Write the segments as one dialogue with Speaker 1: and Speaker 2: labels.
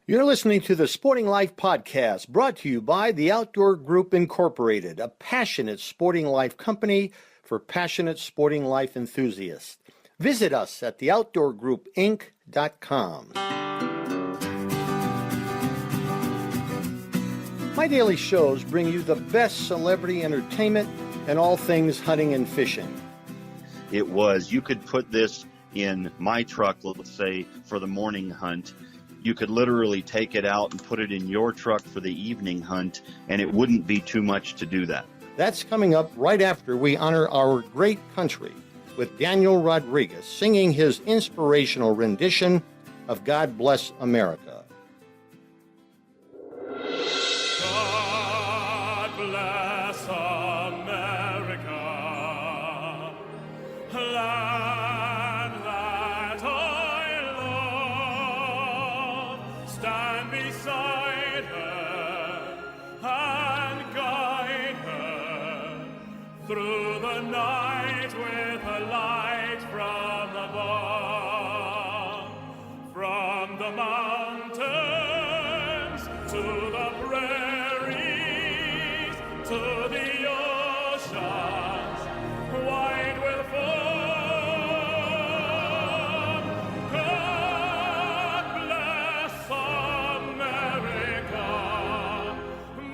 Speaker 1: You're listening to the Sporting Life Podcast, brought to you by the Outdoor Group Incorporated, a passionate sporting life company for passionate sporting life enthusiasts. Visit us at theoutdoorgroupinc.com. My daily shows bring you the best celebrity entertainment and all things hunting and fishing.
Speaker 2: You could put this in my truck, let's say, for the morning hunt. You could literally take it out and put it in your truck for the evening hunt, and it wouldn't be too much to do that.
Speaker 1: That's coming up right after we honor our great country with Daniel Rodriguez singing his inspirational rendition of God Bless America.
Speaker 3: God bless America, land that I love. Stand beside her and guide her through the night with a light from above, from the mountains to the prairies, to the oceans, wide with foam. God bless America,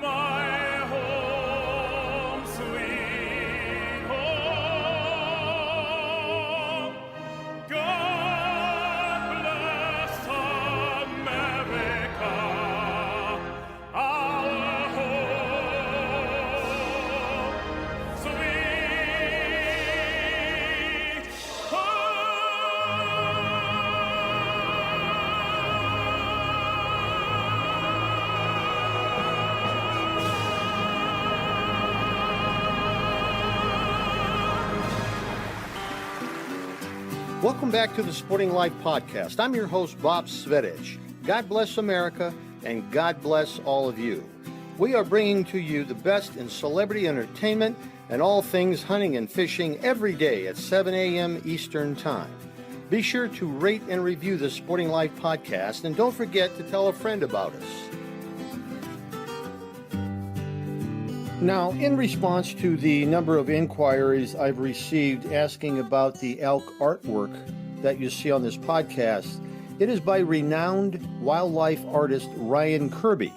Speaker 3: my home, sweet home. God bless America, our home, sweet
Speaker 1: Welcome back to the Sporting Life Podcast. I'm your host, Bob Svetich. God bless America, and God bless all of you. We are bringing to you the best in celebrity entertainment and all things hunting and fishing every day at 7 a.m. Eastern Time. Be sure to rate and review the Sporting Life Podcast, and don't forget to tell a friend about us. Now, in response to the number of inquiries I've received asking about the elk artwork that you see on this podcast, it is by renowned wildlife artist Ryan Kirby,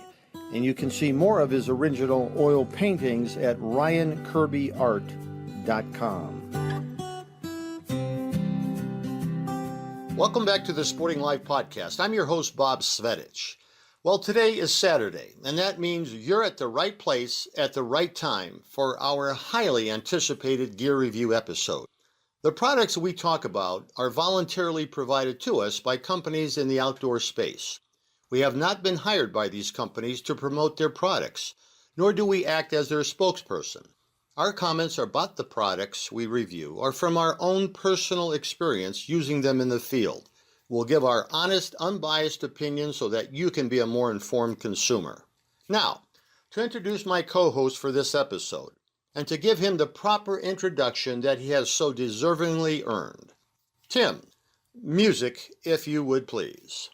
Speaker 1: and you can see more of his original oil paintings at ryankirbyart.com. Welcome back to the Sporting Life Podcast. I'm your host, Bob Svetich. Well, today is Saturday, and that means you're at the right place at the right time for our highly anticipated gear review episode. The products we talk about are voluntarily provided to us by companies in the outdoor space. We have not been hired by these companies to promote their products, nor do we act as their spokesperson. Our comments about the products we review are from our own personal experience using them in the field. We'll give our honest, unbiased opinion so that you can be a more informed consumer. Now, to introduce my co-host for this episode, and to give him the proper introduction that he has so deservingly earned. Tim, music, if you would please.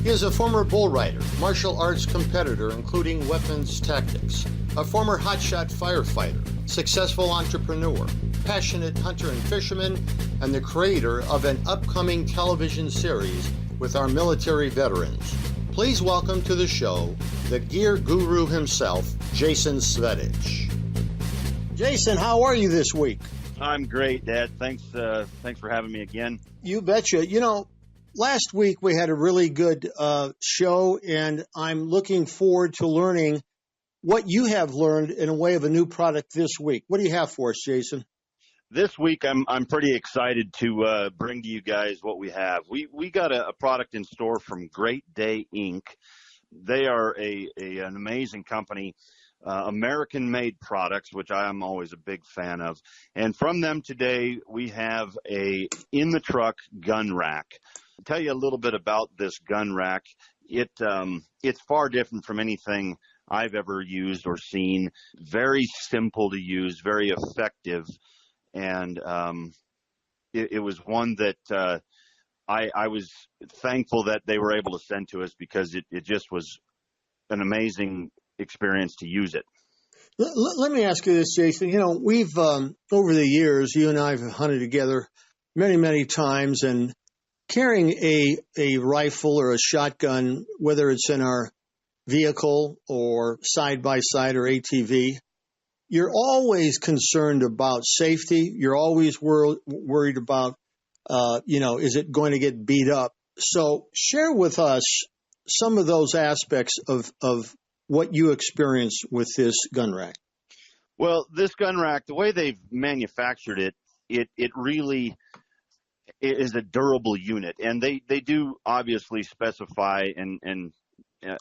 Speaker 1: He is a former bull rider, martial arts competitor including weapons tactics, a former hotshot firefighter, successful entrepreneur, passionate hunter and fisherman, and the creator of an upcoming television series with our military veterans. Please welcome to the show the gear guru himself, Jason Svetich. Jason, how are you this week?
Speaker 2: I'm great, Dad. Thanks for having me again.
Speaker 1: You betcha. You know, last week we had a really good show, and I'm looking forward to learning what you have learned in a way of a new product this week. What do you have for us, Jason?
Speaker 2: This week, I'm pretty excited to bring to you guys what we have. We got a product in store from Great Day Inc. They are an amazing company, American-made products, which I am always a big fan of. And from them today, we have a in-the-truck gun rack. I'll tell you a little bit about this gun rack. It's far different from anything I've ever used or seen. Very simple to use, very effective, and it was one that I was thankful that they were able to send to us, because it just was an amazing experience to use it.
Speaker 1: Let me ask you this, Jason. You know, we've, over the years, you and I have hunted together many, many times, and carrying a rifle or a shotgun, whether it's in our vehicle or side-by-side or ATV, you're always concerned about safety. You're always worried about, is it going to get beat up? So share with us some of those aspects of what you experienced with this gun rack.
Speaker 2: Well, this gun rack, the way they've manufactured it, it really is a durable unit. And they do obviously specify, and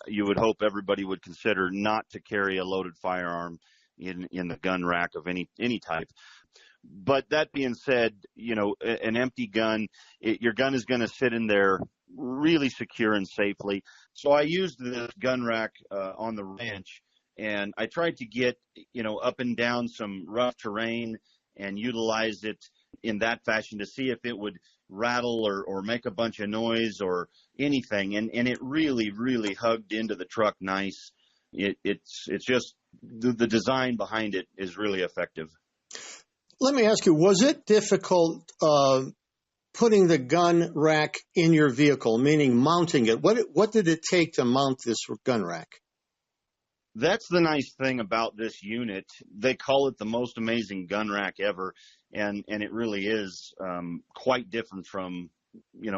Speaker 2: you would hope everybody would consider not to carry a loaded firearm in the gun rack of any type. But that being said, an empty gun, your gun is going to sit in there really secure and safely. So I used this gun rack on the ranch, and I tried to get, up and down some rough terrain and utilize it in that fashion to see if it would rattle or make a bunch of noise or anything. And it really, really hugged into the truck nice. It's just the design behind it is really effective.
Speaker 1: Let me ask you, was it difficult putting the gun rack in your vehicle, meaning mounting it? What did it take to mount this gun rack?
Speaker 2: That's the nice thing about this unit. They call it the most amazing gun rack ever, and it really is quite different from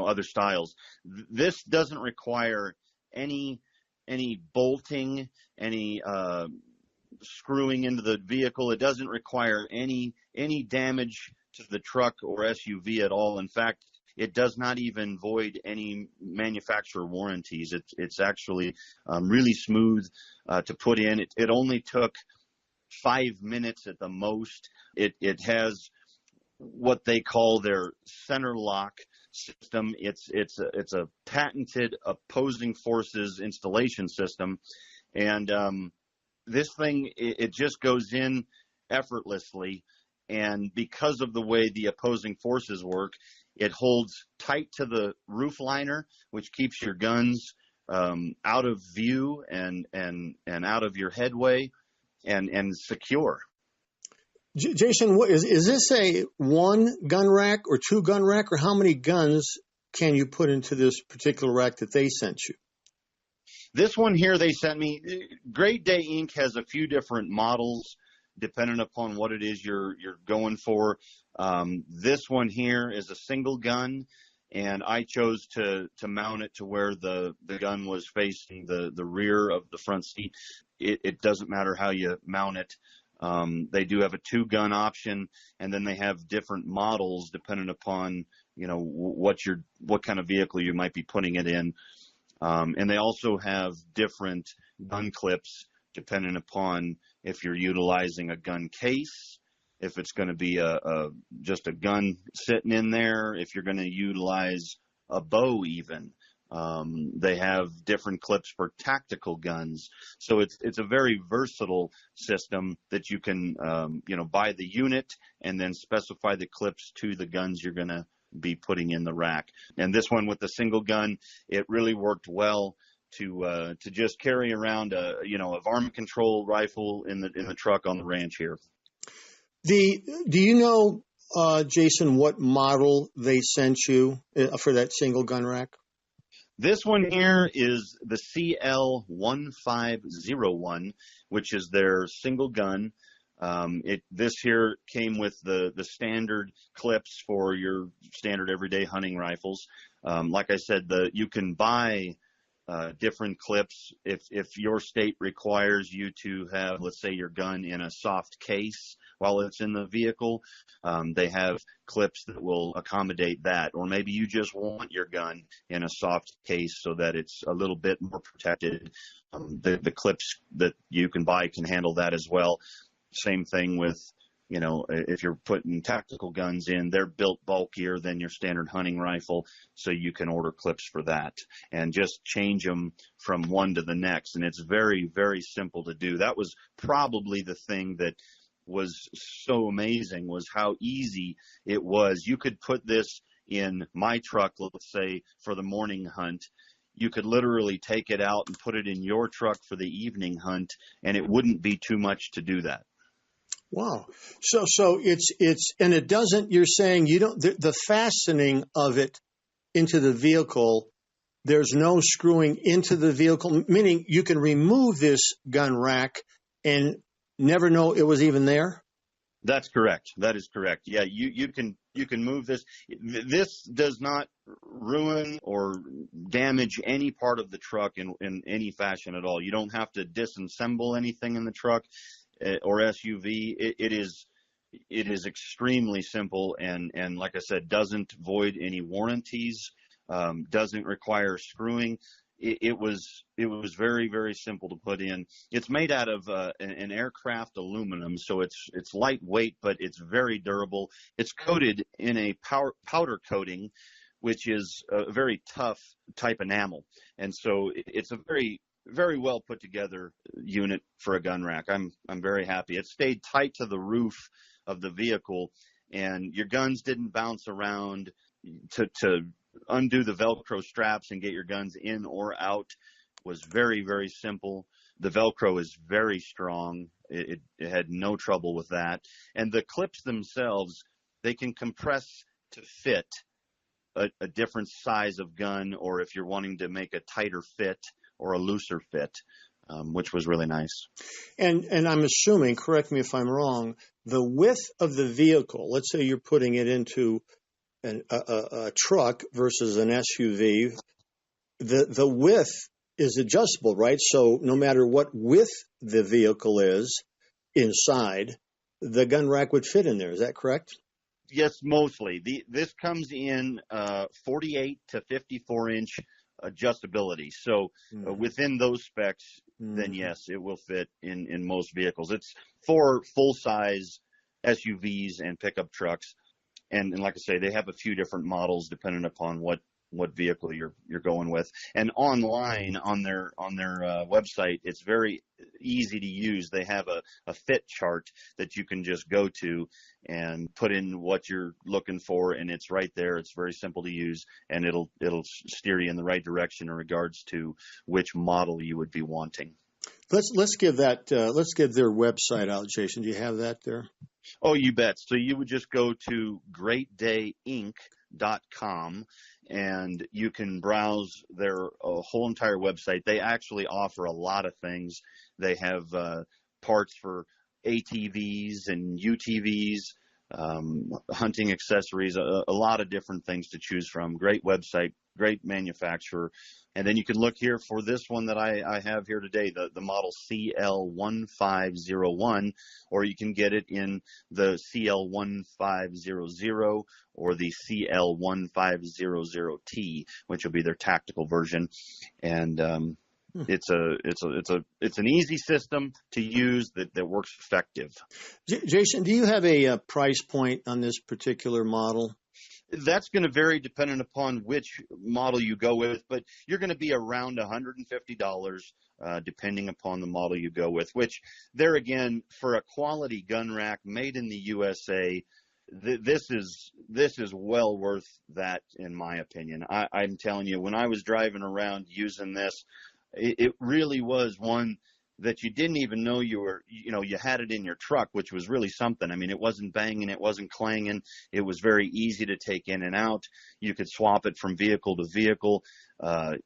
Speaker 2: other styles. This doesn't require any bolting, any screwing into the vehicle. It doesn't require any damage to the truck or SUV at all. In fact, it does not even void any manufacturer warranties. It's actually really smooth to put in. It only took 5 minutes at the most. It has what they call their CENTER-LOK system. It's a patented opposing forces installation system, and this thing, it just goes in effortlessly. And because of the way the opposing forces work, it holds tight to the roof liner, which keeps your guns out of view and out of your headway and secure.
Speaker 1: Jason, is this a one gun rack or two gun rack, or how many guns can you put into this particular rack that they sent you?
Speaker 2: This one here they sent me, Great Day Inc. has a few different models depending upon what it is you're going for. This one here is a single gun, and I chose to mount it to where the gun was facing the rear of the front seat. It doesn't matter how you mount it. They do have a 2-gun option, and then they have different models depending upon what kind of vehicle you might be putting it in. And they also have different gun clips depending upon if you're utilizing a gun case, if it's going to be just a gun sitting in there, if you're going to utilize a bow even. They have different clips for tactical guns. So it's a very versatile system that you can, buy the unit and then specify the clips to the guns you're going to be putting in the rack. And this one with the single gun, it really worked well to just carry around a varmint control rifle in the truck on the ranch here.
Speaker 1: Do you know, Jason, what model they sent you for that single gun rack?
Speaker 2: This one here is the CL1501, which is their single gun. This here came with the standard clips for your standard everyday hunting rifles. Like I said, you can buy different clips if your state requires you to have, let's say, your gun in a soft case while it's in the vehicle. They have clips that will accommodate that, or maybe you just want your gun in a soft case so that it's a little bit more protected. The clips that you can buy can handle that as well. Same thing with if you're putting tactical guns in, they're built bulkier than your standard hunting rifle, so you can order clips for that and just change them from one to the next. And it's very, very simple to do. That was probably the thing that was so amazing, was how easy it was. You could put this in my truck, let's say, for the morning hunt. You could literally take it out and put it in your truck for the evening hunt, and it wouldn't be too much to do that.
Speaker 1: Wow. So and it doesn't, you're saying the fastening of it into the vehicle, there's no screwing into the vehicle, meaning you can remove this gun rack and never know it was even there?
Speaker 2: That's correct. That is correct. Yeah, you can move this. This does not ruin or damage any part of the truck in any fashion at all. You don't have to disassemble anything in the truck or SUV. It is extremely simple, and like I said, doesn't void any warranties, doesn't require screwing. It was very, very simple to put in. It's made out of an aircraft aluminum, so it's lightweight, but it's very durable. It's coated in a powder coating, which is a very tough type enamel, and so it's a very, very well put together unit for a gun rack. I'm very happy. It stayed tight to the roof of the vehicle, and your guns didn't bounce around to undo the Velcro straps and get your guns in or out. Was very, very simple. The Velcro is very strong. It had no trouble with that. And the clips themselves, they can compress to fit a different size of gun, or if you're wanting to make a tighter fit or a looser fit, which was really nice. And
Speaker 1: I'm assuming, correct me if I'm wrong, the width of the vehicle, let's say you're putting it into a truck versus an SUV, the width is adjustable, right? So no matter what width the vehicle is inside, the gun rack would fit in there. Is that correct?
Speaker 2: Yes, mostly. This comes in 48 to 54-inch adjustability. So within those specs, then yes, it will fit in most vehicles. It's for full-size SUVs and pickup trucks. And like I say, they have a few different models depending upon what vehicle you're going with. And online on their website, it's very easy to use. They have a fit chart that you can just go to and put in what you're looking for, and it's right there. It's very simple to use, and it'll steer you in the right direction in regards to which model you would be wanting.
Speaker 1: Let's give their website out, Jason. Do you have that there?
Speaker 2: Oh, you bet. So you would just go to greatdayinc.com, and you can browse their whole entire website. They actually offer a lot of things. They have parts for ATVs and UTVs, hunting accessories, a lot of different things to choose from. Great website, great manufacturer. And then you can look here for this one that I have here today, the model CL1501, or you can get it in the CL1500 or the CL1500T, which will be their tactical version. And it's an easy system to use that works effective.
Speaker 1: Jason, do you have a price point on this particular model?
Speaker 2: That's going to vary depending upon which model you go with, but you're going to be around $150 depending upon the model you go with, which there again, for a quality gun rack made in the USA, this is well worth that, in my opinion. I'm telling you, when I was driving around using this, it really was one that you didn't even know you had it in your truck, which was really something. I mean, it wasn't banging, it wasn't clanging. It was very easy to take in and out. You could swap it from vehicle to vehicle.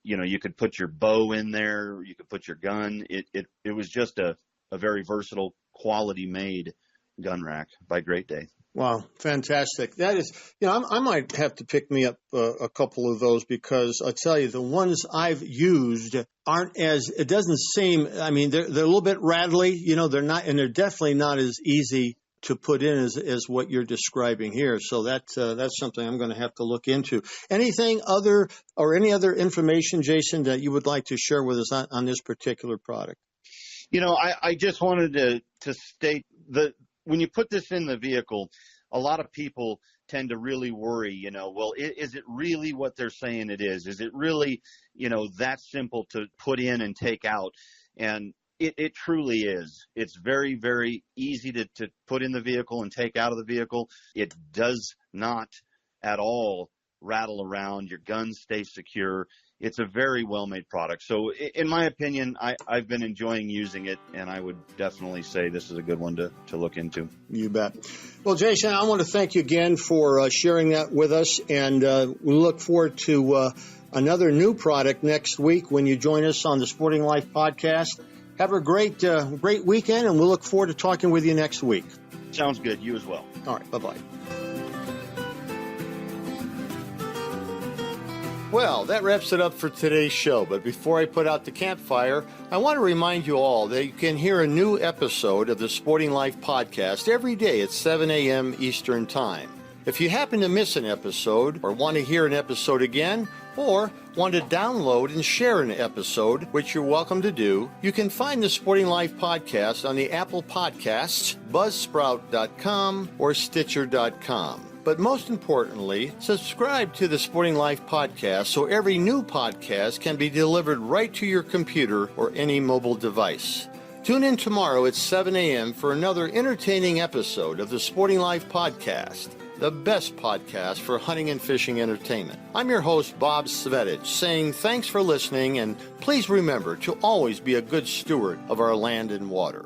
Speaker 2: You could put your bow in there. You could put your gun. It was just a very versatile, quality made gun rack by Great Day.
Speaker 1: Wow, fantastic. That is, I might have to pick me up a couple of those, because I'll tell you, the ones I've used aren't it doesn't seem, I mean, they're a little bit rattly, they're not, and they're definitely not as easy to put in as what you're describing here. So that's something I'm going to have to look into. Any other information, Jason, that you would like to share with us on this particular product?
Speaker 2: I just wanted to state that when you put this in the vehicle, a lot of people tend to really worry, well, is it really what they're saying it is? Is it really, that simple to put in and take out? And it truly is. It's very, very easy to put in the vehicle and take out of the vehicle. It does not at all rattle around. Your guns stay secure. It's a very well-made product. So in my opinion, I've been enjoying using it, and I would definitely say this is a good one to look into.
Speaker 1: You bet. Well, Jason, I want to thank you again for sharing that with us, and we look forward to another new product next week when you join us on the Sporting Life podcast. Have a great weekend, and we'll look forward to talking with you next week.
Speaker 2: Sounds good. You as well.
Speaker 1: All right. Bye-bye. Well, that wraps it up for today's show. But before I put out the campfire, I want to remind you all that you can hear a new episode of the Sporting Life podcast every day at 7 a.m. Eastern Time. If you happen to miss an episode or want to hear an episode again, or want to download and share an episode, which you're welcome to do, you can find the Sporting Life podcast on the Apple Podcasts, Buzzsprout.com, or Stitcher.com. But most importantly, subscribe to the Sporting Life podcast so every new podcast can be delivered right to your computer or any mobile device. Tune in tomorrow at 7 a.m. for another entertaining episode of the Sporting Life podcast, the best podcast for hunting and fishing entertainment. I'm your host, Bob Svetich, saying thanks for listening, and please remember to always be a good steward of our land and water.